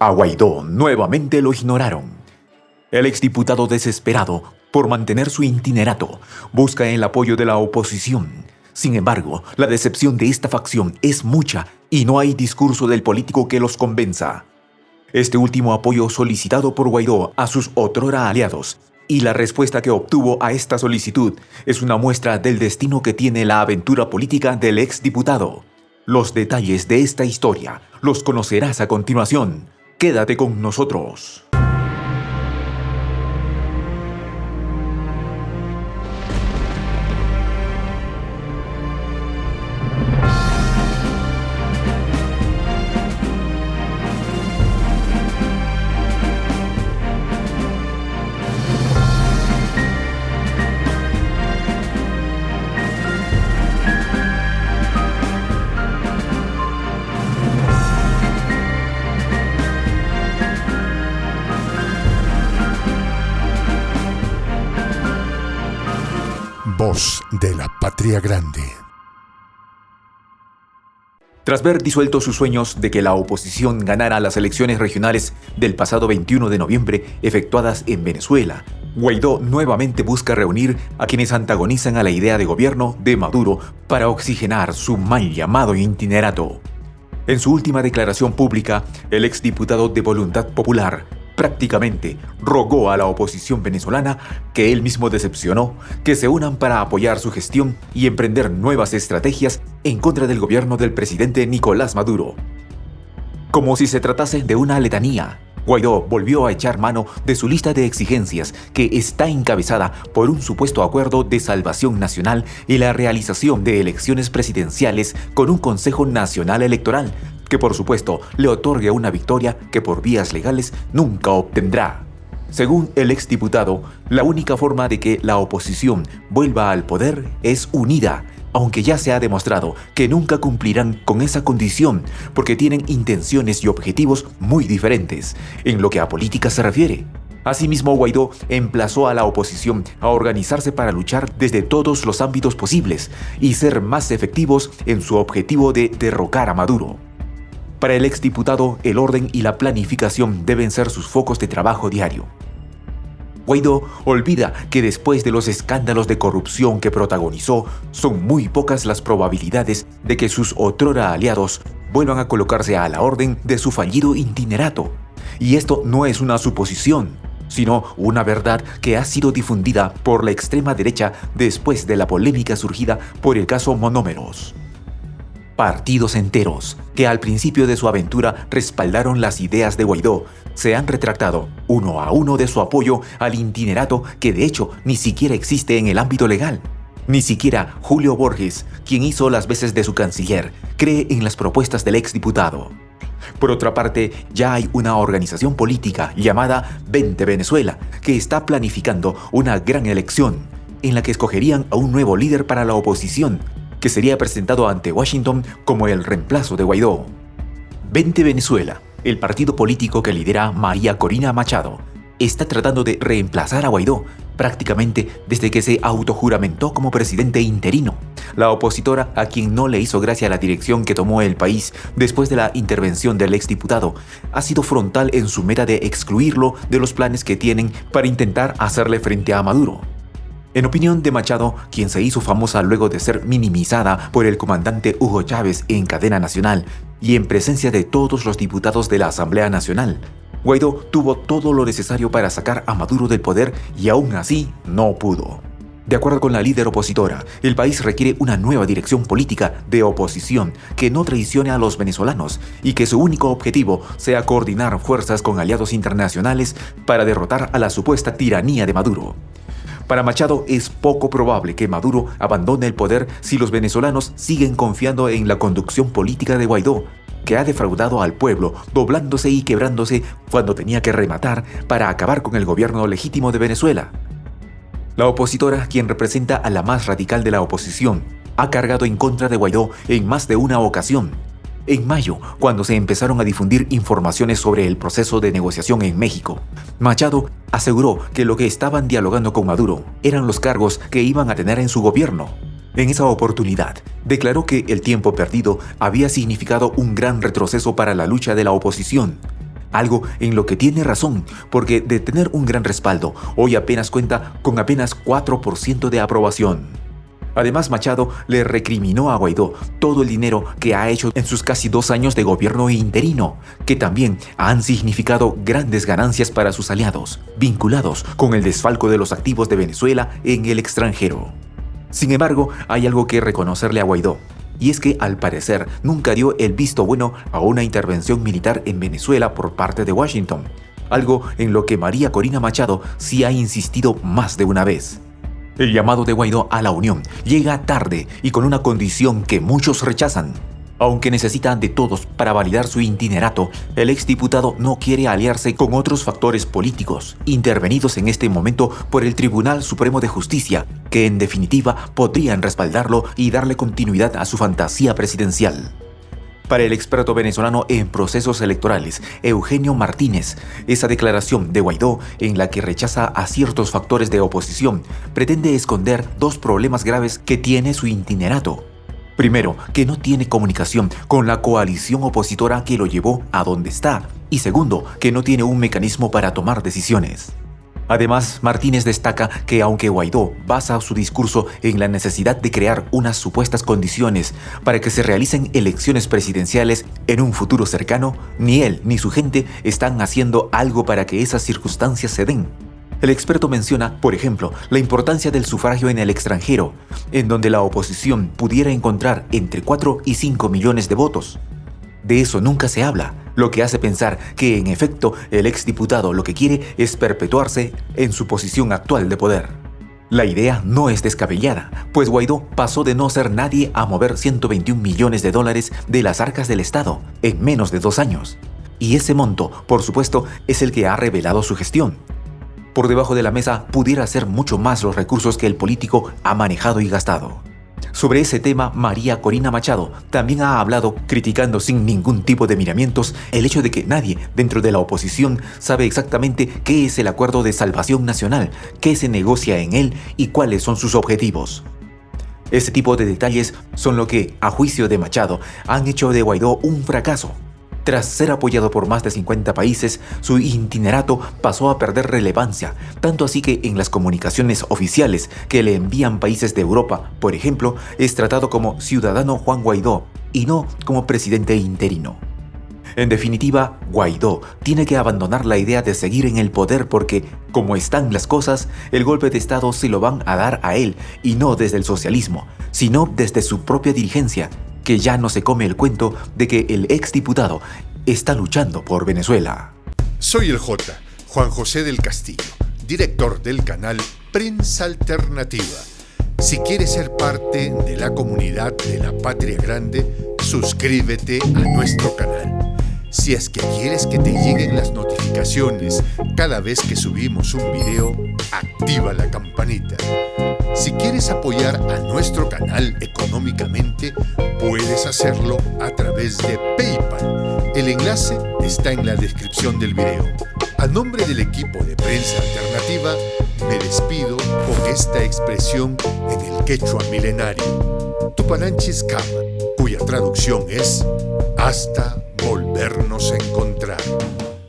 A Guaidó nuevamente lo ignoraron. El exdiputado, desesperado por mantener su itinerato, busca el apoyo de la oposición. Sin embargo, la decepción de esta facción es mucha y no hay discurso del político que los convenza. Este último apoyo solicitado por Guaidó a sus otrora aliados y la respuesta que obtuvo a esta solicitud es una muestra del destino que tiene la aventura política del exdiputado. Los detalles de esta historia los conocerás a continuación. Quédate con nosotros. Voz de la Patria Grande. Tras ver disueltos sus sueños de que la oposición ganara las elecciones regionales del pasado 21 de noviembre efectuadas en Venezuela, Guaidó nuevamente busca reunir a quienes antagonizan a la idea de gobierno de Maduro para oxigenar su mal llamado itinerato. En su última declaración pública, el exdiputado de Voluntad Popular prácticamente rogó a la oposición venezolana, que él mismo decepcionó, que se unan para apoyar su gestión y emprender nuevas estrategias en contra del gobierno del presidente Nicolás Maduro. Como si se tratase de una letanía, Guaidó volvió a echar mano de su lista de exigencias, que está encabezada por un supuesto acuerdo de salvación nacional y la realización de elecciones presidenciales con un Consejo Nacional Electoral, que por supuesto le otorgue una victoria que por vías legales nunca obtendrá. Según el exdiputado, la única forma de que la oposición vuelva al poder es unida, aunque ya se ha demostrado que nunca cumplirán con esa condición porque tienen intenciones y objetivos muy diferentes en lo que a política se refiere. Asimismo, Guaidó emplazó a la oposición a organizarse para luchar desde todos los ámbitos posibles y ser más efectivos en su objetivo de derrocar a Maduro. Para el exdiputado, el orden y la planificación deben ser sus focos de trabajo diario. Guaidó olvida que después de los escándalos de corrupción que protagonizó, son muy pocas las probabilidades de que sus otrora aliados vuelvan a colocarse a la orden de su fallido itinerato. Y esto no es una suposición, sino una verdad que ha sido difundida por la extrema derecha después de la polémica surgida por el caso Monómeros. Partidos enteros, que al principio de su aventura respaldaron las ideas de Guaidó, se han retractado uno a uno de su apoyo al itinerato que de hecho ni siquiera existe en el ámbito legal. Ni siquiera Julio Borges, quien hizo las veces de su canciller, cree en las propuestas del exdiputado. Por otra parte, ya hay una organización política llamada 20 Venezuela, que está planificando una gran elección, en la que escogerían a un nuevo líder para la oposición, que sería presentado ante Washington como el reemplazo de Guaidó. 20 Venezuela, el partido político que lidera María Corina Machado, está tratando de reemplazar a Guaidó prácticamente desde que se autojuramentó como presidente interino. La opositora, a quien no le hizo gracia la dirección que tomó el país después de la intervención del exdiputado, ha sido frontal en su meta de excluirlo de los planes que tienen para intentar hacerle frente a Maduro. En opinión de Machado, quien se hizo famosa luego de ser minimizada por el comandante Hugo Chávez en cadena nacional y en presencia de todos los diputados de la Asamblea Nacional, Guaidó tuvo todo lo necesario para sacar a Maduro del poder y aún así no pudo. De acuerdo con la líder opositora, el país requiere una nueva dirección política de oposición que no traicione a los venezolanos y que su único objetivo sea coordinar fuerzas con aliados internacionales para derrotar a la supuesta tiranía de Maduro. Para Machado, es poco probable que Maduro abandone el poder si los venezolanos siguen confiando en la conducción política de Guaidó, que ha defraudado al pueblo, doblándose y quebrándose cuando tenía que rematar para acabar con el gobierno legítimo de Venezuela. La opositora, quien representa a la más radical de la oposición, ha cargado en contra de Guaidó en más de una ocasión. En mayo, cuando se empezaron a difundir informaciones sobre el proceso de negociación en México, Machado aseguró que lo que estaban dialogando con Maduro eran los cargos que iban a tener en su gobierno. En esa oportunidad, declaró que el tiempo perdido había significado un gran retroceso para la lucha de la oposición. algo en lo que tiene razón, porque de tener un gran respaldo, hoy apenas cuenta con apenas 4% de aprobación. Además, Machado le recriminó a Guaidó todo el dinero que ha hecho en sus casi 2 años de gobierno interino, que también han significado grandes ganancias para sus aliados, vinculados con el desfalco de los activos de Venezuela en el extranjero. Sin embargo, hay algo que reconocerle a Guaidó, y es que al parecer nunca dio el visto bueno a una intervención militar en Venezuela por parte de Washington, algo en lo que María Corina Machado sí ha insistido más de una vez. El llamado de Guaidó a la unión llega tarde y con una condición que muchos rechazan. Aunque necesita de todos para validar su itinerato, el exdiputado no quiere aliarse con otros factores políticos intervenidos en este momento por el Tribunal Supremo de Justicia, que en definitiva podrían respaldarlo y darle continuidad a su fantasía presidencial. Para el experto venezolano en procesos electorales, Eugenio Martínez, esa declaración de Guaidó en la que rechaza a ciertos factores de oposición pretende esconder 2 problemas graves que tiene su itinerato. Primero, que no tiene comunicación con la coalición opositora que lo llevó a donde está. Y segundo, que no tiene un mecanismo para tomar decisiones. Además, Martínez destaca que aunque Guaidó basa su discurso en la necesidad de crear unas supuestas condiciones para que se realicen elecciones presidenciales en un futuro cercano, ni él ni su gente están haciendo algo para que esas circunstancias se den. El experto menciona, por ejemplo, la importancia del sufragio en el extranjero, en donde la oposición pudiera encontrar entre 4 y 5 millones de votos. De eso nunca se habla, lo que hace pensar que en efecto el exdiputado lo que quiere es perpetuarse en su posición actual de poder. La idea no es descabellada, pues Guaidó pasó de no ser nadie a mover $121 millones de las arcas del Estado en menos de 2 años. Y ese monto, por supuesto, es el que ha revelado su gestión. Por debajo de la mesa pudiera ser mucho más los recursos que el político ha manejado y gastado. Sobre ese tema, María Corina Machado también ha hablado criticando sin ningún tipo de miramientos el hecho de que nadie dentro de la oposición sabe exactamente qué es el Acuerdo de Salvación Nacional, qué se negocia en él y cuáles son sus objetivos. Ese tipo de detalles son lo que, a juicio de Machado, han hecho de Guaidó un fracaso. Tras ser apoyado por más de 50 países, su itinerato pasó a perder relevancia, tanto así que en las comunicaciones oficiales que le envían países de Europa, por ejemplo, es tratado como ciudadano Juan Guaidó y no como presidente interino. En definitiva, Guaidó tiene que abandonar la idea de seguir en el poder porque, como están las cosas, el golpe de Estado se lo van a dar a él y no desde el socialismo, sino desde su propia dirigencia, que ya no se come el cuento de que el exdiputado está luchando por Venezuela. Soy el Juan José del Castillo, director del canal Prensa Alternativa. Si quieres ser parte de la comunidad de la Patria Grande, suscríbete a nuestro canal. Si es que quieres que te lleguen las notificaciones cada vez que subimos un video, activa la campanita. Si quieres apoyar a nuestro canal económicamente, puedes hacerlo a través de PayPal. El enlace está en la descripción del video. A nombre del equipo de Prensa Alternativa, me despido con esta expresión en el quechua milenario, Tupananchis Kama, cuya traducción es hasta volvernos a encontrar.